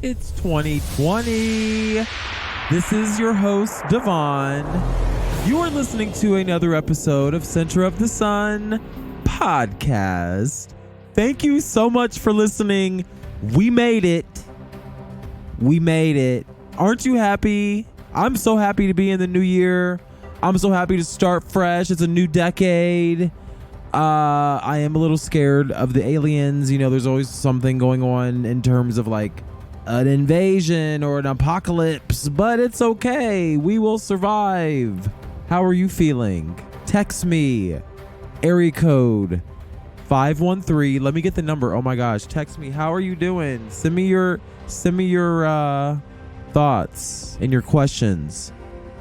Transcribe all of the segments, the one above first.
It's 2020. This is your host, Devon. You are listening to another episode of Center of the Sun podcast. Thank you so much for listening. We made it. We made it. Aren't you happy? I'm so happy to be in the new year. I'm so happy to start fresh. It's a new decade. I am a little scared of the aliens. You know, there's always something going on in terms of like an invasion or an apocalypse, but it's okay. We will survive. How are you feeling? Text me. Area code 513. Let me get the number. Oh my gosh. Text me. How are you doing? Send me your thoughts and your questions.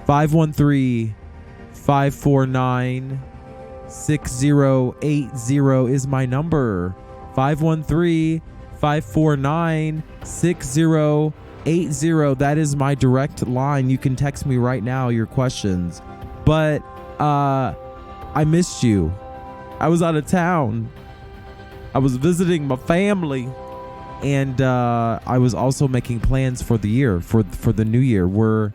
513-549-6080 is my number. 513-549-6080. That is my direct line. You can text me right now your questions. But I missed you. I was out of town. I was visiting my family. And I was also making plans for the year, for the new year.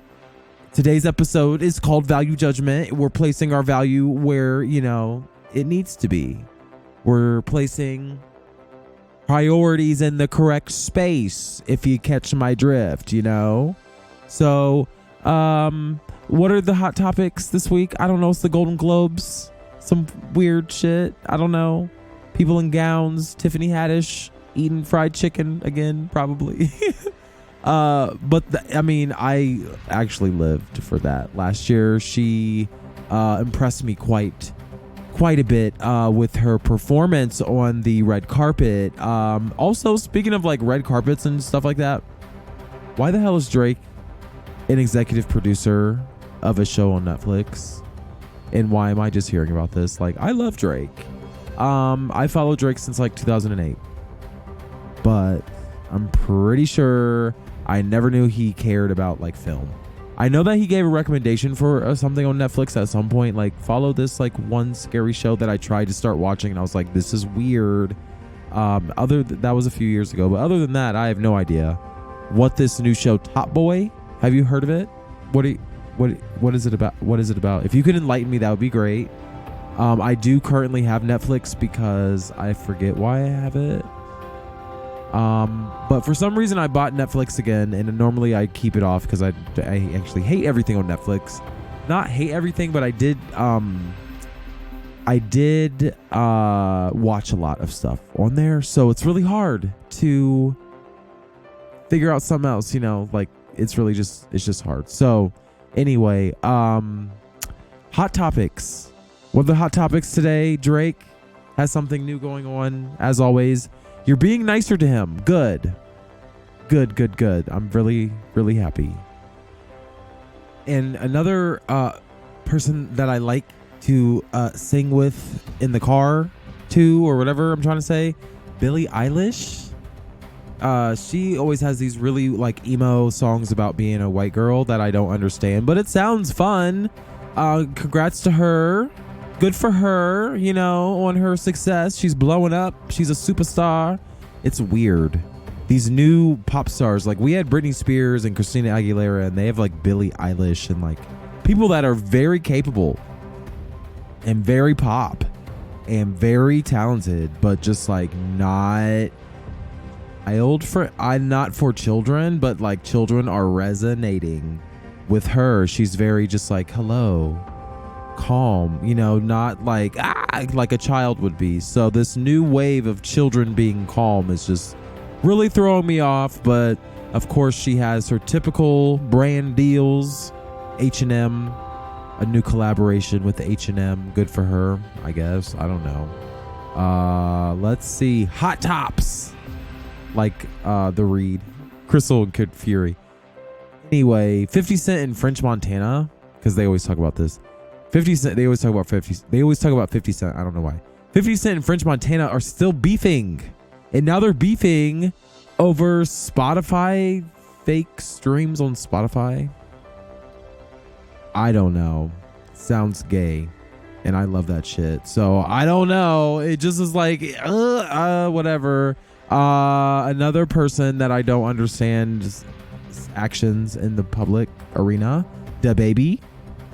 Today's episode is called Value Judgment. We're placing our value where, you know, it needs to be. We're placing priorities in the correct space, if you catch my drift, you know? So, what are the hot topics this week? I don't know. It's the Golden Globes. Some weird shit. I don't know. People in gowns. Tiffany Haddish eating fried chicken again, probably. I actually lived for that last year. She impressed me quite a bit with her performance on the red carpet. Also, speaking of like red carpets and stuff like that, why the hell is Drake an executive producer of a show on Netflix? And why am I just hearing about this? Like, I love Drake. I followed Drake since like 2008. But I'm pretty sure I never knew he cared about like film. I know that he gave a recommendation for something on Netflix at some point, like follow this like one scary show that I tried to start watching and I was like, this is weird. That was a few years ago, but other than that, I have no idea what this new show Top Boy. Have you heard of it? What is it about? What is it about? If you could enlighten me, that would be great. I do currently have Netflix because I forget why I have it. But for some reason I bought Netflix again, and normally I keep it off because I actually hate everything on Netflix. Not hate everything, but I did watch a lot of stuff on there, so it's really hard to figure out something else, you know, like it's just hard. So anyway, hot topics. What are the hot topics today? Drake has something new going on, as always. You're being nicer to him. Good. I'm really, really happy. And another person that I like to sing with in the car too, or whatever I'm trying to say, Billie Eilish. She always has these really like emo songs about being a white girl that I don't understand, but it sounds fun. Congrats to her. Good for her, you know, on her success. She's blowing up. She's a superstar. It's weird. These new pop stars, like we had Britney Spears and Christina Aguilera, and they have like Billie Eilish and like people that are very capable and very pop and very talented, but just like not for children, but like children are resonating with her. She's very just like, hello, calm, you know, not like a child would be. So this new wave of children being calm is just really throwing me off. But of course she has her typical brand deals. H&M, a new collaboration with H&M. Good for her, I guess. I don't know. Let's see. Hot tops, like the Reed, Crystal and Kid Fury. Anyway, 50 Cent and French Montana, because they always talk about this. 50 Cent, they always talk about 50 Cent. I don't know why. 50 Cent and French Montana are still beefing. And now they're beefing over Spotify, fake streams on Spotify. I don't know. Sounds gay. And I love that shit. So I don't know. It just is like, whatever. Another person that I don't understand actions in the public arena, DaBaby.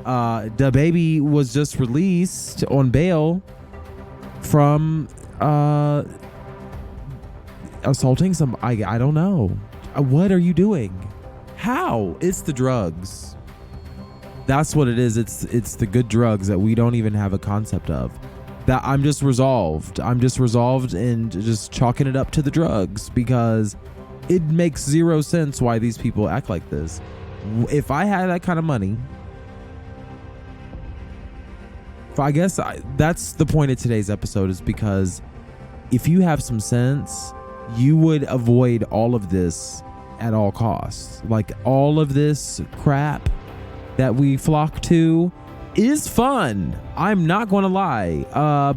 DaBaby was just released on bail from assaulting some. I don't know. What are you doing? How? It's the drugs. That's what it is. It's the good drugs that we don't even have a concept of. That I'm just resolved and just chalking it up to the drugs, because it makes zero sense why these people act like this. If I had that kind of money, that's the point of today's episode, is because if you have some sense, you would avoid all of this at all costs. Like, all of this crap that we flock to is fun. I'm not going to lie.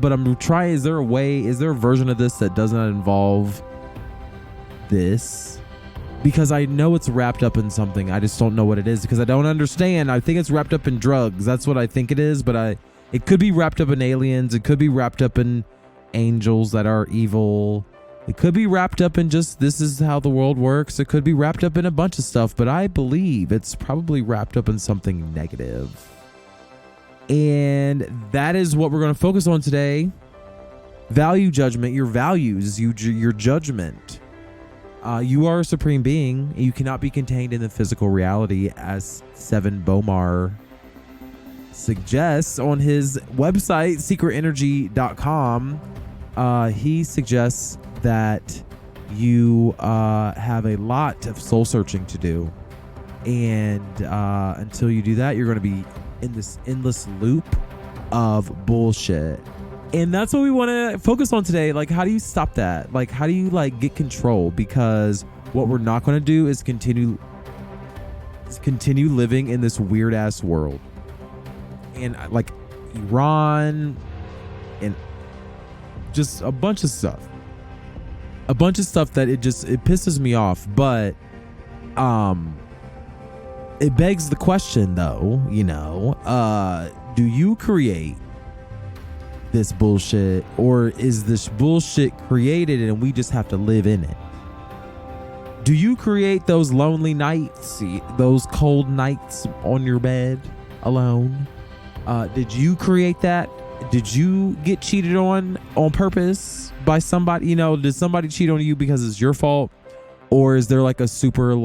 But I'm trying. Is there a version of this that does not involve this? Because I know it's wrapped up in something. I just don't know what it is, because I don't understand. I think it's wrapped up in drugs. That's what I think it is. But it could be wrapped up in aliens. It could be wrapped up in angels that are evil. It could be wrapped up in just, this is how the world works. It could be wrapped up in a bunch of stuff, but I believe it's probably wrapped up in something negative. And that is what we're going to focus on today. Value judgment, your values, your judgment. You are a supreme being. You cannot be contained in the physical reality, as Seven Bomar suggests on his website, secretenergy.com. He suggests that you have a lot of soul searching to do. And until you do that, you're going to be in this endless loop of bullshit. And that's what we want to focus on today. Like, how do you stop that? Like, how do you get control? Because what we're not going to do is continue living in this weird ass world. And like Iran and just a bunch of stuff that it pisses me off. But it begs the question, though, do you create this bullshit, or is this bullshit created and we just have to live in it? Do you create those lonely nights, those cold nights on your bed alone? Did you create that? Did you get cheated on purpose by somebody? Did somebody cheat on you because it's your fault? Or is there like a super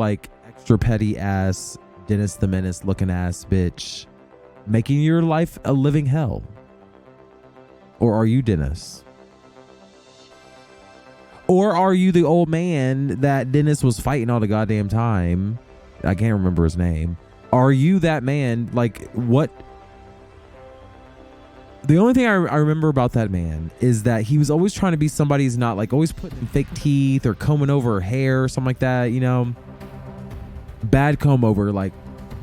extra petty ass Dennis the Menace looking ass bitch making your life a living hell? Or are you Dennis? Or are you the old man that Dennis was fighting all the goddamn time? I can't remember his name. Are you that man? What? The only thing I remember about that man is that he was always trying to be somebody who's not, always putting in fake teeth or combing over her hair or something like that, Bad comb over,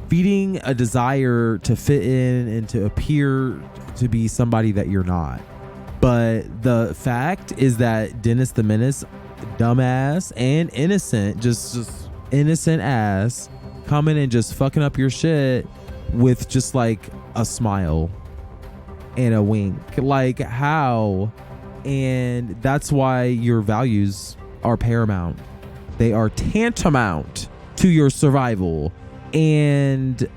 feeding a desire to fit in and to appear to be somebody that you're not. But the fact is that Dennis the Menace, dumbass and innocent, just innocent ass, coming and just fucking up your shit with just a smile and a wink. How? And that's why your values are paramount. They are tantamount to your survival. And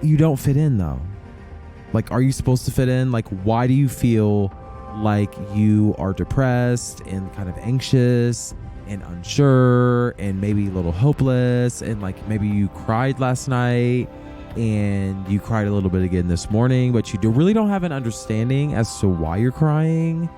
you don't fit in, though. Are you supposed to fit in? Why do you feel like you are depressed and kind of anxious and unsure and maybe a little hopeless, and maybe you cried last night and you cried a little bit again this morning, but you really don't have an understanding as to why you're crying?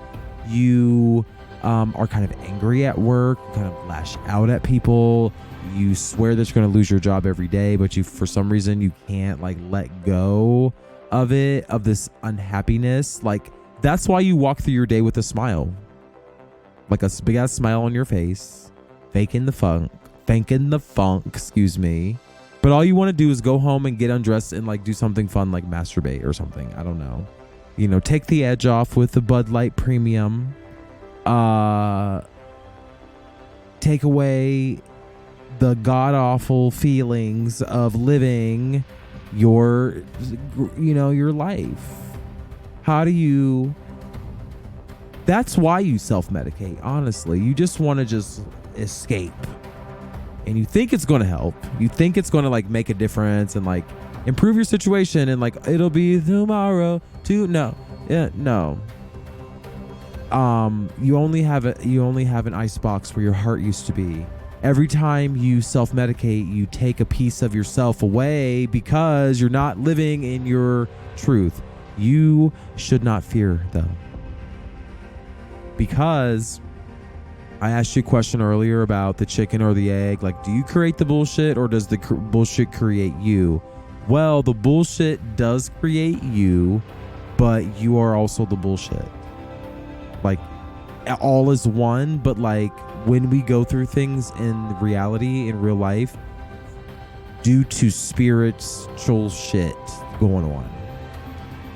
You are kind of angry at work, kind of lash out at people. You swear that you're going to lose your job every day, but for some reason you can't let go of it, of this unhappiness. That's why you walk through your day with a smile, a big ass smile on your face, faking the funk, excuse me. But all you want to do is go home and get undressed and do something fun, like masturbate or something. I don't know. Take the edge off with the Bud Light Premium. Take away the god-awful feelings of living your life. How do you That's why you self-medicate, honestly. You just want to just escape. And you think it's going to help. You think it's going to like make a difference and like improve your situation and like it'll be tomorrow too. No. Yeah, no. You only have an ice box where your heart used to be. Every time you self-medicate, you take a piece of yourself away because you're not living in your truth. You should not fear though. Because I asked you a question earlier about the chicken or the egg. Like, do you create the bullshit or does the bullshit create you? Well, the bullshit does create you, but you are also the bullshit. Like, all is one, but like when we go through things in reality, in real life, due to spiritual shit going on.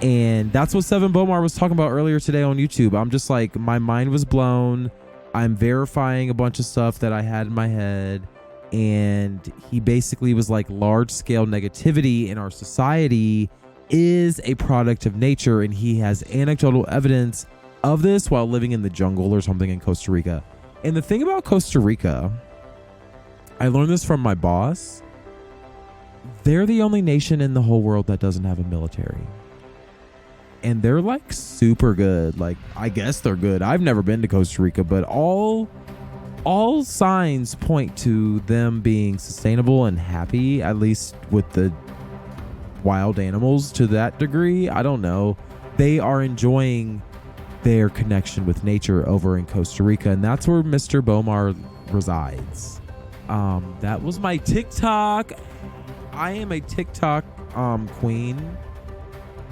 And that's what Seven Bomar was talking about earlier today on YouTube. I'm just like, my mind was blown. I'm verifying a bunch of stuff that I had in my head. And he basically was like, large scale negativity in our society is a product of nature. And he has anecdotal evidence of this while living in the jungle or something in Costa Rica. And the thing about Costa Rica, I learned this from my boss. They're the only nation in the whole world that doesn't have a military. And they're like super good. Like, I guess they're good. I've never been to Costa Rica, but all signs point to them being sustainable and happy, at least with the wild animals to that degree. I don't know. They are enjoying their connection with nature over in Costa Rica, and that's where Mr. Bomar resides. That was my TikTok. I am a TikTok queen.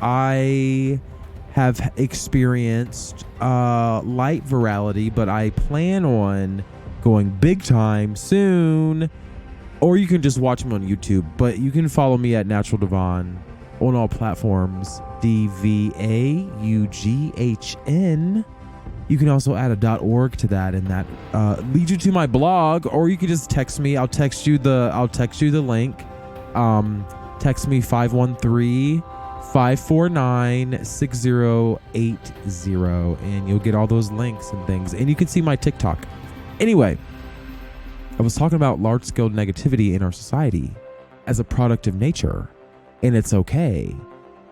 I have experienced light virality, but I plan on going big time soon. Or you can just watch me on YouTube, but you can follow me at Natural Devon on all platforms. DVAUGHN. You can also add a .org to that, and that leads you to my blog. Or you can just text me. I'll text you the link. Text me 513-549-6080, and you'll get all those links and things, and you can see my TikTok. Anyway, I was talking about large-scale negativity in our society as a product of nature, and it's okay.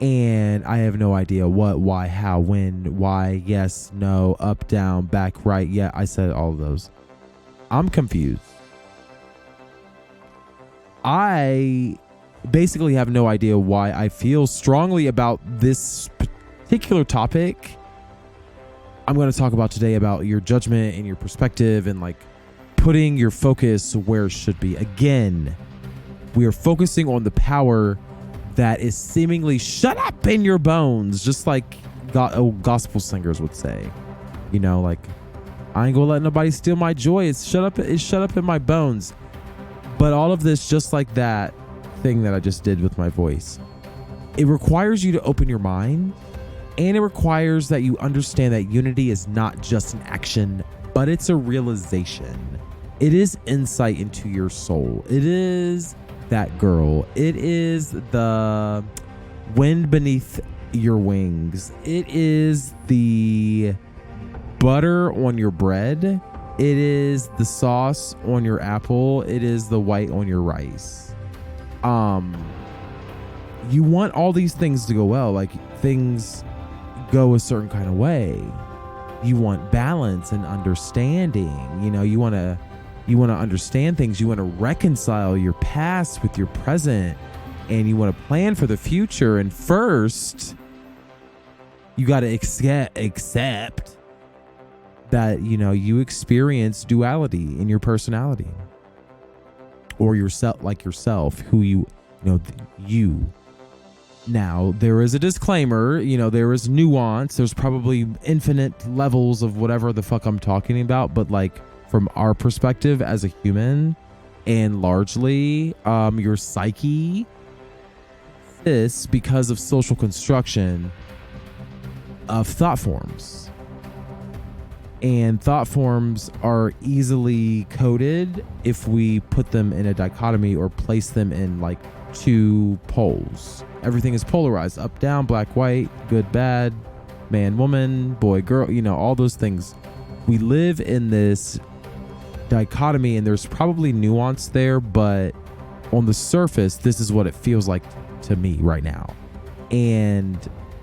And I have no idea what, why, how, when, why, yes, no, up, down, back, right. Yeah, I said all of those. I'm confused. I basically have no idea why I feel strongly about this particular topic. I'm going to talk about today about your judgment and your perspective and like putting your focus where it should be. Again, we are focusing on the power that is seemingly shut up in your bones, just like gospel singers would say. You know, like, I ain't gonna let nobody steal my joy. It's shut up in my bones. But all of this, just like that thing that I just did with my voice, it requires you to open your mind, and it requires that you understand that unity is not just an action, but it's a realization. It is insight into your soul. It is that girl. It is the wind beneath your wings. It is the butter on your bread. It is the sauce on your apple. It is the white on your rice. You want all these things to go well, like things go a certain kind of way. You want balance and understanding. You know, you want to understand things. You want to reconcile your past with your present, and you want to plan for the future. And first, you got to accept that, you know, you experience duality in your personality, or yourself, who you know, you. Now, there is a disclaimer, you know, there is nuance. There's probably infinite levels of whatever the fuck I'm talking about, but like, from our perspective as a human, and largely your psyche, this because of social construction of thought forms. And thought forms are easily coded if we put them in a dichotomy or place them in like two poles. Everything is polarized, up, down, black, white, good, bad, man, woman, boy, girl, all those things. We live in this dichotomy, and there's probably nuance there, but on the surface, this is what it feels like to me right now. And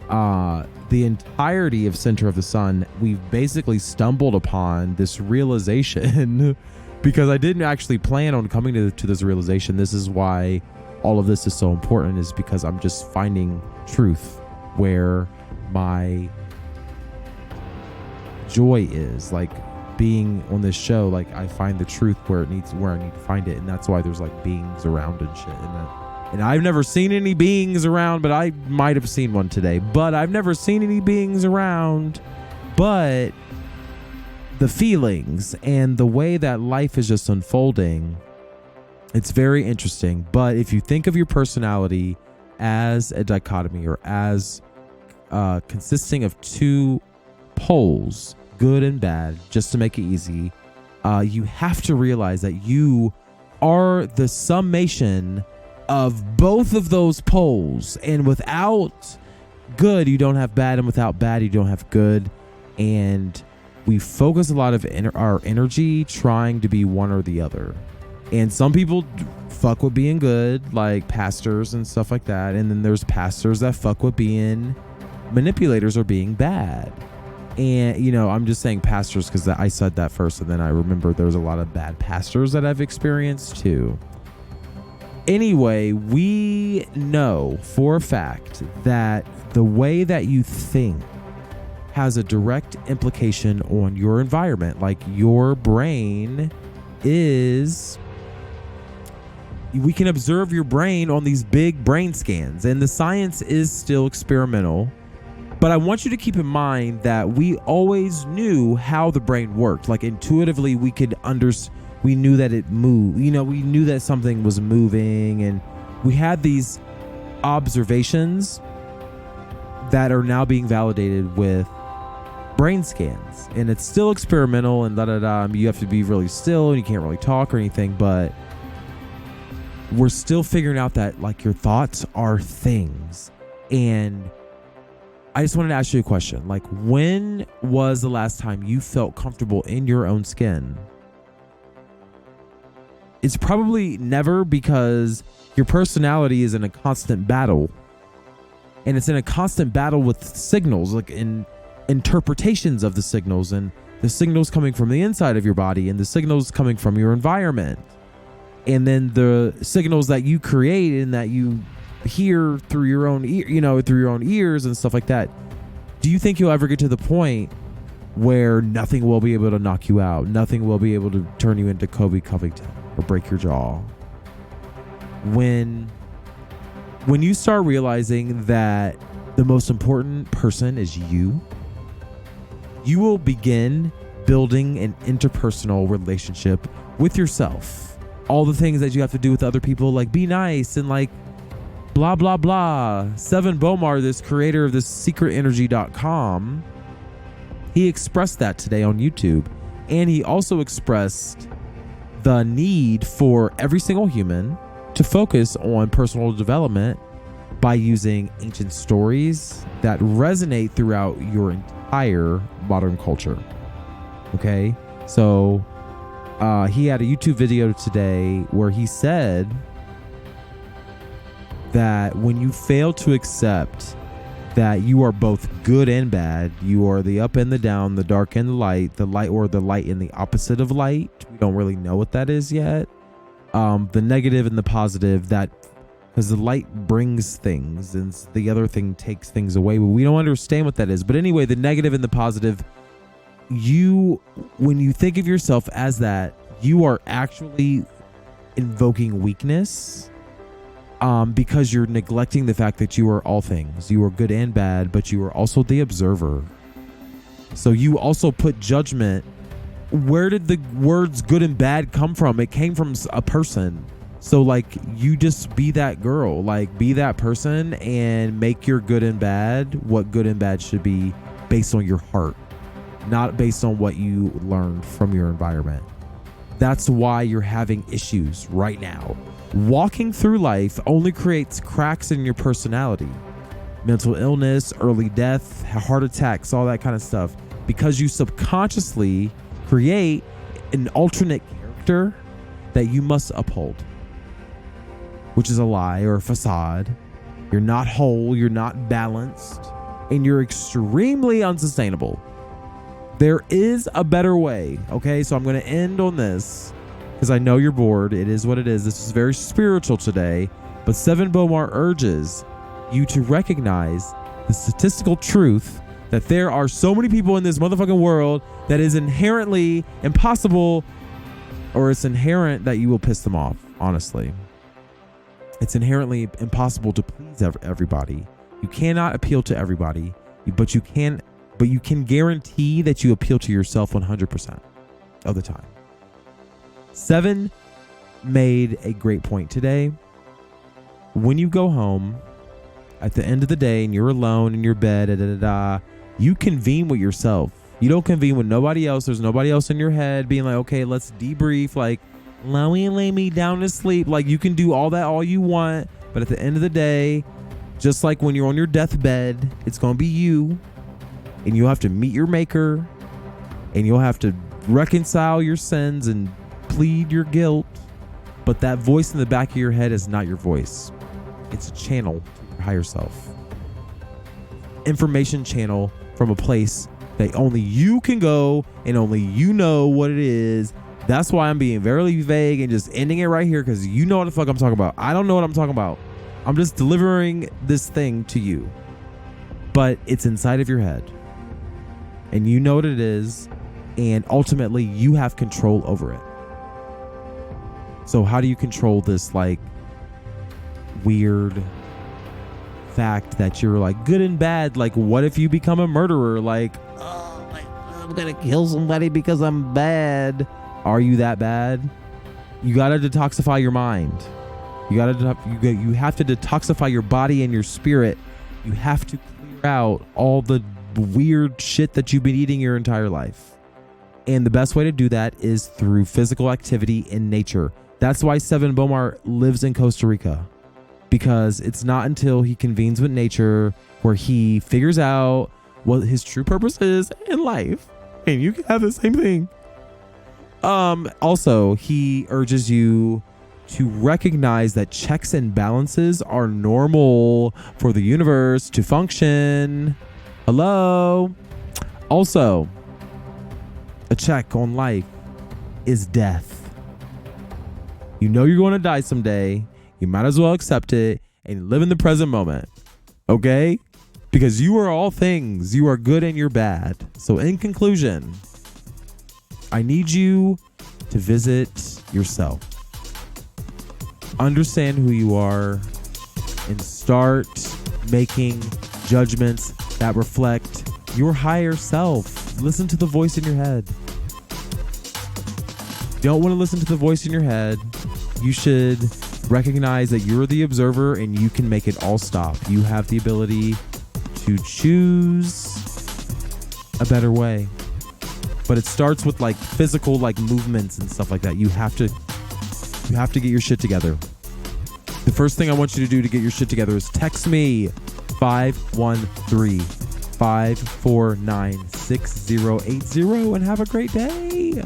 the entirety of Center of the Sun, we've basically stumbled upon this realization because I didn't actually plan on coming to this realization. This is why all of this is so important, is because I'm just finding truth where my joy is. Like being on this show, like I find the truth where I need to find it, and that's why there's like beings around and shit. And I've never seen any beings around, but I might have seen one today. But I've never seen any beings around. But the feelings and the way that life is just unfolding, it's very interesting. But if you think of your personality as a dichotomy, or as consisting of two poles, good and bad, just to make it easy, you have to realize that you are the summation of both of those poles. And without good, you don't have bad, and without bad, you don't have good. And we focus a lot of our energy trying to be one or the other. And some people fuck with being good, like pastors and stuff like that. And then there's pastors that fuck with being manipulators or being bad. And, I'm just saying pastors because I said that first, and then I remember there's a lot of bad pastors that I've experienced too. Anyway, we know for a fact that the way that you think has a direct implication on your environment. Like your brain is... We can observe your brain on these big brain scans, and the science is still experimental. But I want you to keep in mind that we always knew how the brain worked. Like intuitively, we knew that it moved. We knew that something was moving, and we had these observations that are now being validated with brain scans. And it's still experimental, and you have to be really still, and you can't really talk or anything, but we're still figuring out that like your thoughts are things. And I just wanted to ask you a question. Like, when was the last time you felt comfortable in your own skin? It's probably never, because your personality is in a constant battle. And it's in a constant battle with signals, like in interpretations of the signals, and the signals coming from the inside of your body, and the signals coming from your environment. And then the signals that you create and that you hear through your own through your own ears and stuff like that. Do you think you'll ever get to the point where nothing will be able to knock you out? Nothing will be able to turn you into Kobe Covington or break your jaw? When you start realizing that the most important person is you will begin building an interpersonal relationship with yourself. All the things that you have to do with other people, like be nice and like blah, blah, blah. Seven Bomar, this creator of this secretenergy.com, he expressed that today on YouTube. And he also expressed the need for every single human to focus on personal development by using ancient stories that resonate throughout your entire modern culture. Okay? So he had a YouTube video today where he said that when you fail to accept that you are both good and bad, you are the up and the down, the dark and the light or the light and the opposite of light. We don't really know what that is yet. The negative and the positive, that because the light brings things and the other thing takes things away, but we don't understand what that is. But anyway, the negative and the positive, when you think of yourself as that, you are actually invoking weakness. Because you're neglecting the fact that you are all things. You are good and bad, but you are also the observer. So you also put judgment. Where did the words good and bad come from? It came from a person. So like, you just be that girl, like be that person and make your good and bad what good and bad should be, based on your heart, not based on what you learned from your environment. That's why you're having issues right now. Walking through life only creates cracks in your personality. mental illness, early death, heart attacks, all that kind of stuff, because you subconsciously create an alternate character that you must uphold, which is a lie or a facade. You're not whole, you're not balanced, and you're extremely unsustainable. There is a better way, okay? So I'm going to end on this because I know you're bored. It is what it is. This is very spiritual today, but Seven Bomar urges you to recognize the statistical truth that there are so many people in this motherfucking world that is inherently impossible, or it's inherent that you will piss them off, honestly. It's inherently impossible to please everybody. You cannot appeal to everybody, but you can guarantee that you appeal to yourself 100% of the time. Seven made a great point today. When you go home at the end of the day and you're alone in your bed, you convene with yourself. You don't convene with nobody else. There's nobody else in your head being like, okay, let's debrief. Like, lay me down to sleep. Like, you can do all that all you want, but at the end of the day, just like when you're on your deathbed, it's going to be you, and you'll have to meet your maker, and you'll have to reconcile your sins and plead your guilt. But that voice in the back of your head is not your voice. It's a channel to your higher self. Information channel from a place that only you can go and only you know what it is. That's why I'm being very vague and just ending it right here, because you know what the fuck I'm talking about. I don't know what I'm talking about. I'm just delivering this thing to you. But it's inside of your head. And you know what it is. And ultimately, you have control over it. So how do you control this, like, weird fact that you're like good and bad? Like, what if you become a murderer? Like, oh, I'm gonna kill somebody because I'm bad. Are you that bad? You gotta detoxify your mind. You have to detoxify your body and your spirit. You have to clear out all the weird shit that you've been eating your entire life. And the best way to do that is through physical activity in nature. That's why Seven Bomar lives in Costa Rica, because it's not until he convenes with nature where he figures out what his true purpose is in life. And you can have the same thing. Also, he urges you to recognize that checks and balances are normal for the universe to function. Hello? Also, a check on life is death. You know you're going to die someday. You might as well accept it and live in the present moment. Okay? Because you are all things. You are good and you're bad. So in conclusion, I need you to visit yourself. Understand who you are and start making judgments that reflect your higher self. Listen to the voice in your head. You don't want to listen to the voice in your head. You should recognize that you're the observer and you can make it all stop. You have the ability to choose a better way. But it starts with like physical like movements and stuff like that. You have to get your shit together. The first thing I want you to do to get your shit together is text me 513-549-6080 and have a great day.